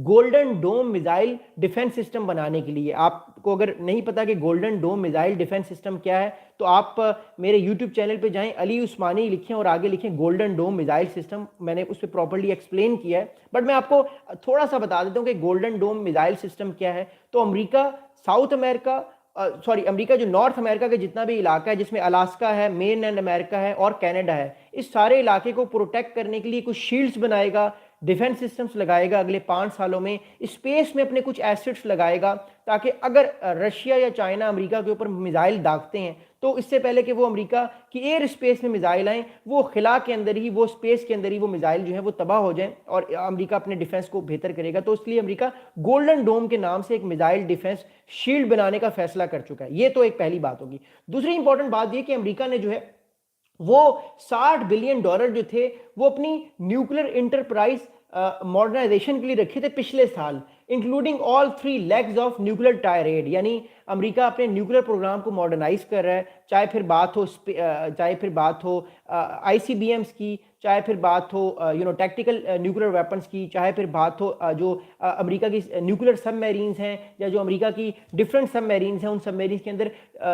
golden dome missile defence system बनाने के लिए। आपको अगर नहीं पता कि golden dome missile defence system क्या है, तो आप मेरे यूट्यूब चैनल पे जाएं, अली उस्मानी लिखें और आगे लिखें गोल्डन डोम मिसाइल सिस्टम, मैंने उस पर प्रॉपर्ली एक्सप्लेन किया है। बट मैं आपको थोड़ा सा बता देता हूँ कि गोल्डन डोम मिसाइल सिस्टम क्या है। तो अमेरिका, साउथ अमेरिका, अमेरिका जो नॉर्थ अमेरिका के जितना भी इलाका है, जिसमें अलास्का है, मेन एंड अमेरिका है और कनाडा है, इस सारे इलाके को प्रोटेक्ट करने के लिए कुछ शील्ड्स बनाएगा, डिफेंस सिस्टम्स लगाएगा, अगले 5 सालों में स्पेस में अपने कुछ एसेट्स लगाएगा, ताकि अगर रशिया या चाइना अमेरिका के ऊपर मिसाइल दागते हैं तो इससे पहले कि वो अमेरिका की एयर स्पेस में मिसाइल आए, वो खिला के अंदर ही, वो स्पेस के अंदर ही वो मिसाइल जो है वो तबाह हो जाए और अमेरिका अपने डिफेंस को बेहतर करेगा। तो इसलिए अमेरिका गोल्डन डोम के नाम से एक मिसाइल डिफेंस शील्ड बनाने का फैसला कर चुका है। ये तो एक पहली बात होगी। दूसरी इंपॉर्टेंट बात ये कि अमेरिका ने जो है वो $60 बिलियन जो थे वो अपनी न्यूक्लियर इंटरप्राइज मॉडर्नाइजेशन के लिए रखे थे पिछले साल, including all 3 legs of nuclear tired. यानी अमेरिका अपने न्यूक्लियर प्रोग्राम को मॉडर्नाइज कर रहा है, चाहे फिर बात हो आईसीबीएम्स की, चाहे फिर बात हो टैक्टिकल न्यूक्लियर वेपन्स की, चाहे फिर बात हो जो अमेरिका की न्यूक्लियर सबमरीन्स हैं, या जो अमेरिका की डिफरेंट सबमरीन्स हैं, उन सबमरीन्स के अंदर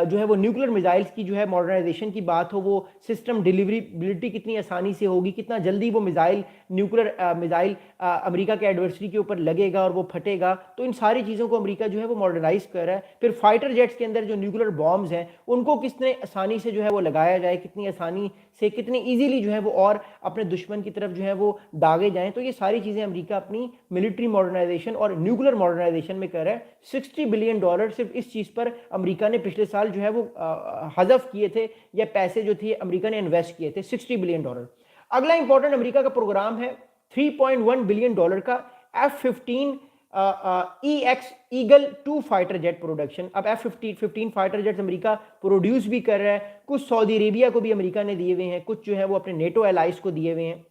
जो है वो न्यूक्लियर मिसाइल्स की जो है मॉडर्नाइजेशन की बात हो, वो सिस्टम डिलीवरीबिलिटी कितनी आसानी से होगी, कितना जल्दी वो मिसाइल न्यूक्लियर मिसाइल अमेरिका के एडवर्सरी के ऊपर लगेगा और वो फटेगा। तो इन सारी चीज़ों को अमेरिका जो है वो मॉडर्नाइज कर रहा है। फिर फाइटर जेट्स के अंदर जो न्यूक्लियर बॉम्ब्स हैं उनको कितने आसानी से जो है वो लगाया जाए, कितनी आसानी से, कितनी ईजिली जो है वो और अपने दुश्मन की तरफ जो है वो दागे जाएं। तो ये सारी चीज़ें अमेरिका अपनी मिलिट्री मॉडर्नाइजेशन और न्यूक्लियर मॉडर्नाइजेशन में कर रहा है। $60 बिलियन सिर्फ इस चीज़ पर अमेरिका ने पिछले साल जो है वो हज़फ किए थे, या पैसे जो थे अमेरिका ने इन्वेस्ट किए थे, $60 बिलियन। अगला इंपॉर्टेंट अमेरिका का प्रोग्राम है $3.1 बिलियन का F-15 EX eagle 2 fighter jet production. अब F-15 fighter jet America produce भी कर रहा है, कुछ सऊदी अरेबिया को भी अमेरिका ने दिए हुए हैं, कुछ जो है वो अपने नेटो एलाइज को दिए हुए हैं।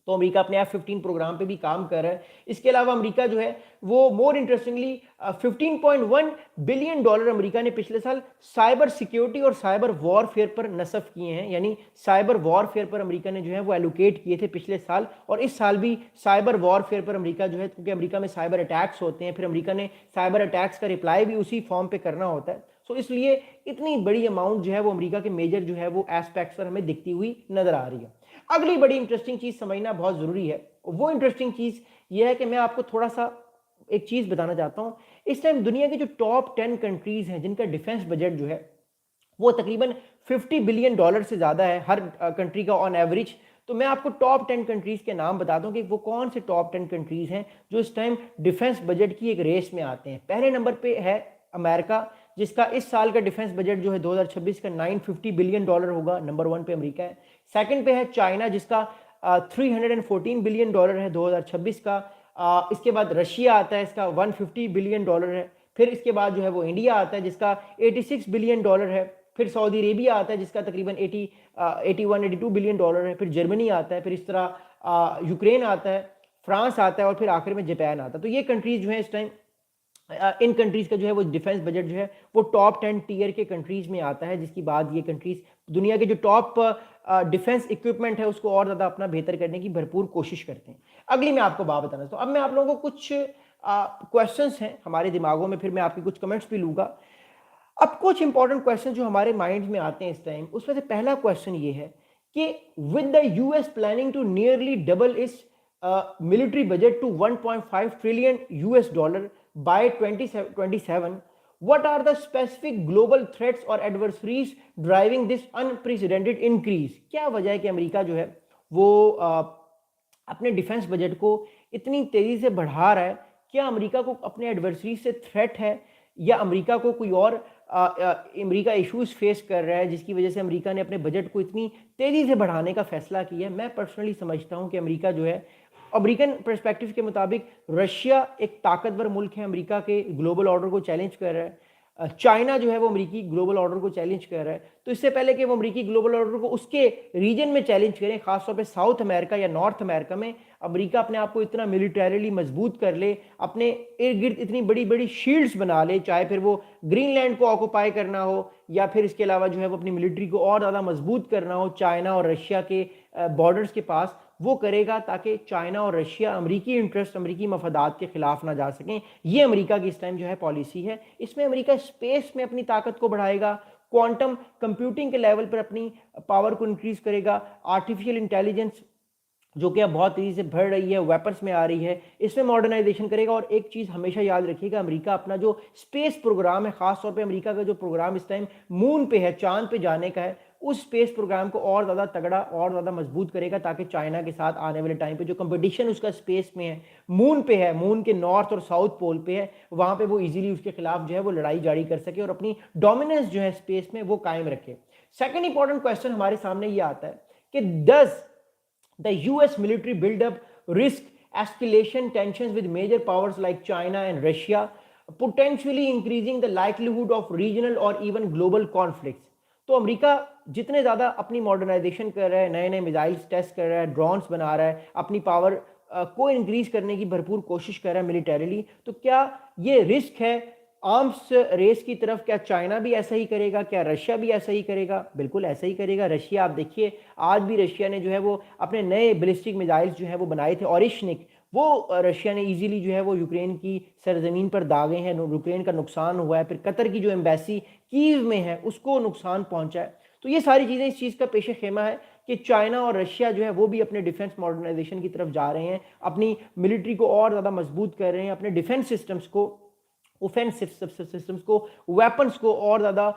तो अमेरिका अपने F-15 प्रोग्राम पे भी काम कर रहा है। इसके अलावा अमेरिका जो है वो मोर इंटरेस्टिंगली $15.1 बिलियन अमेरिका ने पिछले साल साइबर सिक्योरिटी और साइबर वॉरफेयर पर नसफ किए हैं। यानी साइबर वॉरफेयर पर अमेरिका ने जो है वो एलोकेट किए थे पिछले साल, और इस साल भी साइबर वॉरफेयर पर अमेरिका जो है, क्योंकि अमेरिका में साइबर अटैक्स होते हैं, फिर अमेरिका ने साइबर अटैक्स का रिप्लाई भी उसी फॉर्म पे करना होता है। सो इसलिए इतनी बड़ी अमाउंट जो है वो अमेरिका के मेजर जो है वो एस्पेक्ट्स पर हमें दिखती हुई नजर आ रही है। अगली बड़ी इंटरेस्टिंग चीज समझना बहुत जरूरी है। वो इंटरेस्टिंग चीज ये है कि मैं आपको थोड़ा सा एक चीज बताना चाहता हूं। इस टाइम दुनिया के जो टॉप 10 कंट्रीज हैं जिनका डिफेंस बजट जो है वो तकरीबन $50 बिलियन से ज्यादा है हर कंट्री का ऑन एवरेज। तो मैं आपको टॉप 10 कंट्रीज के नाम बताता हूं कि वो कौन से टॉप 10 कंट्रीज हैं जो इस टाइम डिफेंस बजट की एक रेस में आते हैं। पहले नंबर पे है अमेरिका, जिसका इस साल का डिफेंस बजट जो है 2026 का $950 बिलियन होगा। नंबर 1 पे अमेरिका है। सेकंड पे है चाइना, जिसका $314 बिलियन है 2026 का। इसके बाद रशिया आता है, इसका $150 बिलियन है। फिर इसके बाद जो है वो इंडिया आता है जिसका $86 बिलियन है। फिर सऊदी अरेबिया आता है जिसका तकरीबन 82 बिलियन डॉलर है। फिर जर्मनी आता है, फिर इस तरह यूक्रेन आता है, फ्रांस आता है, और फिर आखिर में जापान आता है। तो ये कंट्रीज जो है इस टाइम, इन कंट्रीज का जो है वो डिफेंस बजट जो है वो टॉप 10 टीयर के कंट्रीज में आता है, जिसकी बाद ये कंट्रीज दुनिया के जो टॉप डिफेंस इक्विपमेंट है उसको और ज़्यादा अपना बेहतर करने की भरपूर कोशिश करते हैं। अगली मैं आपको बात बताना, तो अब मैं आप लोगों को कुछ क्वेश्चंस हैं हमारे दिमागों में, फिर मैं आपके कुछ कमेंट्स भी लूँगा। अब कुछ इंपॉर्टेंट क्वेश्चन जो हमारे माइंड में आते हैं इस टाइम, उसमें से पहला क्वेश्चन ये है कि with the US planning to nearly double its military budget to $1.5 trillion by 2027, what are the specific global threats or adversaries driving this unprecedented increase? क्या वजह है कि अमेरिका जो है वो अपने डिफेंस बजट को इतनी तेजी से बढ़ा रहा है? क्या अमेरिका को अपने एडवर्सरी से थ्रेट है, या अमेरिका को कोई और अमेरिका इश्यूज फेस कर रहा है जिसकी वजह से अमेरिका ने अपने बजट को इतनी तेजी से बढ़ाने का फैसला किया है? मैं पर्सनली समझता हूं कि अमेरिका जो है, अमेरिकन पर्सपेक्टिव के मुताबिक रशिया एक ताकतवर मुल्क है, अमेरिका के ग्लोबल ऑर्डर को चैलेंज कर रहा है। चाइना जो है वो अमेरिकी ग्लोबल ऑर्डर को चैलेंज कर रहा है। तो इससे पहले कि वो अमेरिकी ग्लोबल ऑर्डर को उसके रीजन में चैलेंज करें, खासतौर पे साउथ अमेरिका या नॉर्थ अमेरिका में, अमेरिका अपने आप को इतना मिलिटरीली मजबूत कर ले, अपने इर्द गिर्द इतनी बड़ी बड़ी शील्ड्स बना ले, चाहे फिर वो ग्रीनलैंड को ऑक्यूपाई करना हो या फिर इसके अलावा जो है वो अपनी मिलिट्री को और ज़्यादा मजबूत करना हो चाइना और रशिया के बॉर्डर्स के पास, वो करेगा ताकि चाइना और रशिया अमरीकी इंटरेस्ट, अमरीकी मफादात के खिलाफ ना जा सकें। ये अमरीका की इस टाइम जो है पॉलिसी है। इसमें अमरीका स्पेस में अपनी ताकत को बढ़ाएगा, क्वांटम कंप्यूटिंग के लेवल पर अपनी पावर को इंक्रीज करेगा, आर्टिफिशियल इंटेलिजेंस जो कि अब बहुत तेजी से बढ़ रही है, वेपन्स में आ रही है, इसमें मॉडर्नाइजेशन करेगा। और एक चीज़ हमेशा याद रखिएगा, अमेरिका अपना जो स्पेस प्रोग्राम है, खासतौर पे अमेरिका का जो प्रोग्राम इस टाइम मून पे है, चांद पे जाने का है, उस स्पेस प्रोग्राम को और ज़्यादा तगड़ा और ज़्यादा मजबूत करेगा ताकि चाइना के साथ आने वाले टाइम पे जो कंपटीशन उसका स्पेस में है, मून पे है, मून के नॉर्थ और साउथ पोल पे है, वहाँ पे वो इजीली उसके खिलाफ जो है वो लड़ाई जारी कर सके और अपनी डोमिनेंस जो है स्पेस में वो कायम रखे। सेकेंड इंपॉर्टेंट क्वेश्चन हमारे सामने ये आता है कि does the US military buildup risk escalation tensions with major powers like China and Russia, potentially increasing the likelihood of regional or even global conflicts। तो अमेरिका जितने ज़्यादा अपनी मॉडर्नाइजेशन कर रहा है, नए नए मिसाइल्स टेस्ट कर रहा है, ड्रोन्स बना रहा है, अपनी पावर को इंक्रीज करने की भरपूर कोशिश कर रहा है मिलिटरीली, तो क्या ये रिस्क है आर्म्स रेस की तरफ? क्या चाइना भी ऐसा ही करेगा? क्या रशिया भी ऐसा ही करेगा? बिल्कुल ऐसा ही करेगा। रशिया, आप देखिए आज भी रशिया ने जो है वो अपने नए बैलिस्टिक मिसाइल्स जो है वो बनाए थे, ओरिशनिक, वो रशिया ने इजीली जो है वो यूक्रेन की सरजमीन पर दागे हैं, यूक्रेन का नुकसान हुआ है, फिर कतर की जो एम्बेसी कीव में है उसको नुकसान पहुंचा है। तो ये सारी चीज़ें इस चीज़ का पेश खेमा है कि चाइना और रशिया जो है वो भी अपने डिफेंस मॉडर्नाइजेशन की तरफ जा रहे हैं, अपनी मिलिट्री को और ज़्यादा मजबूत कर रहे हैं, अपने डिफेंस सिस्टम्स को, ऑफेंसिव सिस्टम्स को, वेपन्स को और ज़्यादा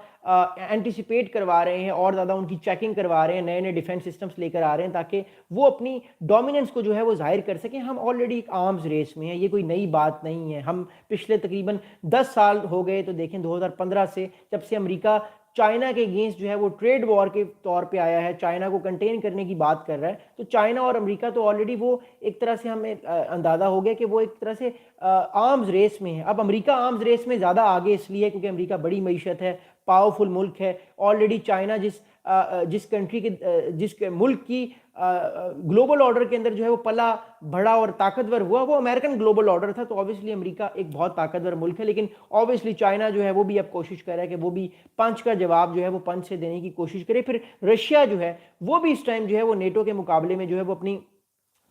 एंटिसिपेट करवा रहे हैं, और ज़्यादा उनकी चेकिंग करवा रहे हैं, नए नए डिफेंस सिस्टम्स लेकर आ रहे हैं ताकि वो अपनी डोमिनेंस को जो है वो जाहिर कर सकें। हम ऑलरेडी एक आर्म्स रेस में हैं, ये कोई नई बात नहीं है। हम पिछले तकरीबन 10 साल हो गए तो देखें 2015 से, जब से अमेरिका चाइना के अगेंस्ट जो है वो ट्रेड वॉर के तौर पे आया है, चाइना को कंटेन करने की बात कर रहा है, तो चाइना और अमेरिका तो ऑलरेडी वो एक तरह से हमें अंदाजा हो गया कि वो एक तरह से आर्म्स रेस में है। अब अमेरिका आर्म्स रेस में ज़्यादा आगे इसलिए क्योंकि अमेरिका बड़ी मईशत है, पावरफुल मुल्क है। ऑलरेडी चाइना जिस कंट्री के जिस मुल्क की ग्लोबल ऑर्डर के अंदर जो है वो पला बड़ा और ताकतवर हुआ, वो अमेरिकन ग्लोबल ऑर्डर था। तो ऑब्वियसली अमेरिका एक बहुत ताकतवर मुल्क है, लेकिन ऑब्वियसली चाइना जो है वो भी अब कोशिश कर रहा है कि वो भी पंच का जवाब जो है वो पंच से देने की कोशिश करे। फिर रशिया जो है वो भी इस टाइम जो है वो नेटो के मुकाबले में जो है वो अपनी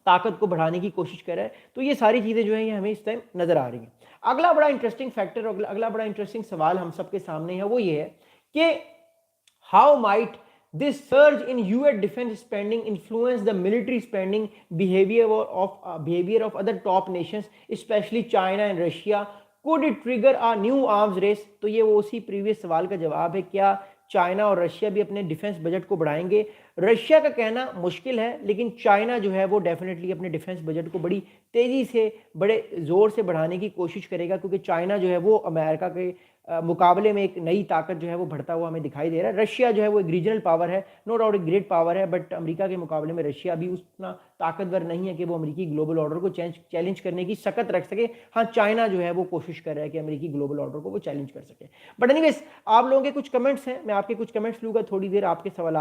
ताकत को बढ़ाने की कोशिश कर रहा है। तो ये सारी चीज़ें जो है ये हमें इस टाइम नज़र आ रही हैं। अगला बड़ा इंटरेस्टिंग फैक्टर, अगला बड़ा इंटरेस्टिंग सवाल हम सबके सामने है, वो ये है कि how might this surge in US defense spending influence the military spending behavior of other top nations, especially China and Russia? Could it trigger a new arms race? तो ये वो उसी प्रीवियस सवाल का जवाब है, क्या चाइना और रशिया भी अपने डिफेंस बजट को बढ़ाएंगे? रशिया का कहना मुश्किल है, लेकिन चाइना जो है वो डेफिनेटली अपने डिफेंस बजट को बड़ी तेज़ी से, बड़े ज़ोर से बढ़ाने की कोशिश करेगा, क्योंकि चाइना जो है वो अमेरिका के मुकाबले में एक नई ताकत जो है वो बढ़ता हुआ हमें दिखाई दे रहा है। रशिया जो है वो एक रीजनल पावर है, नो डाउट एक ग्रेट पावर है, बट अमेरिका के मुकाबले में रशिया भी उतना ताकतवर नहीं है कि वो अमेरिकी ग्लोबल ऑर्डर को चैलेंज करने की सकत रख सके। हाँ, चाइना जो है वो कोशिश कर रहा है कि अमेरिकी ग्लोबल ऑर्डर को वो चैलेंज कर सके। बट एनीवेज, आप लोगों के कुछ कमेंट्स हैं, मैं आपके कुछ कमेंट्स लूँगा थोड़ी देर, आपके सवाल